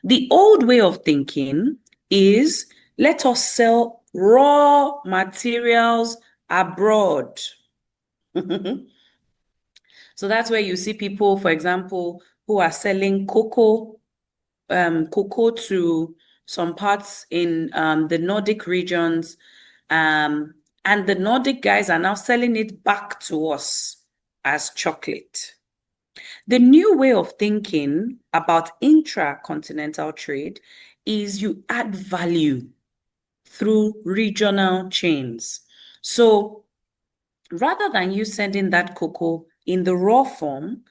The old way of thinking is let us sell raw materials abroad. So that's where you see people, for example, who are selling cocoa to some parts in the Nordic regions. And the Nordic guys are now selling it back to us as chocolate. The new way of thinking about intracontinental trade is you add value through regional chains. So rather than you sending that cocoa in the raw form,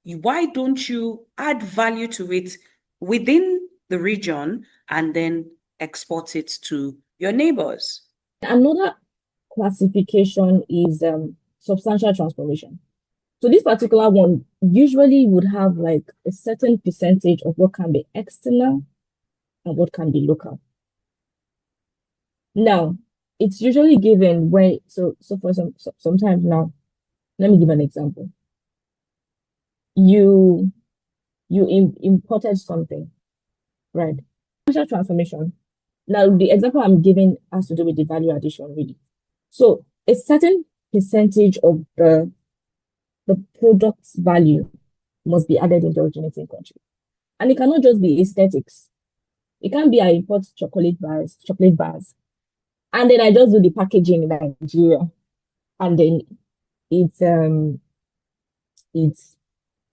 why don't you add value to it within the region and then export it to your neighbors? Another classification is substantial transformation. So this particular one usually would have like a certain percentage of what can be external and what can be local. Now, it's usually given where, so for sometimes now, let me give an example. You imported something, right? Substantial transformation. Now, the example I'm giving has to do with the value addition, really. So a certain percentage of the product's value must be added in the originating country. And it cannot just be aesthetics. It can't be I import chocolate bars, and then I just do the packaging in Nigeria, and then it's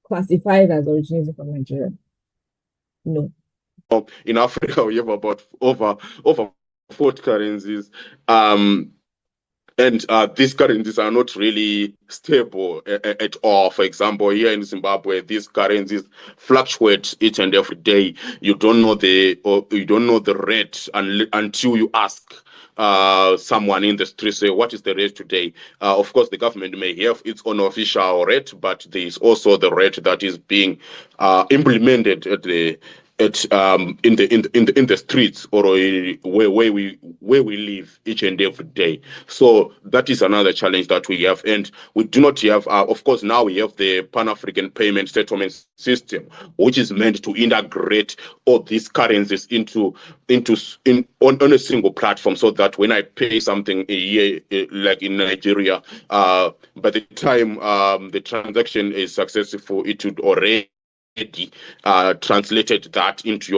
classified as originating from Nigeria. No. In Africa, we have about over 40 currencies. And these currencies are not really stable at all. For example, here in Zimbabwe, these currencies fluctuate each and every day. You don't know the rate until you ask someone in the street, say, what is the rate today? Of course, the government may have its own official rate, but there is also the rate that is being implemented at the in the streets or where we live each and every day. So that is another challenge that we have, and we do not have. Of course, now we have the Pan-African Payment Settlement System, which is meant to integrate all these currencies on a single platform, so that when I pay something here, like in Nigeria, by the time the transaction is successful, it would already translated that into your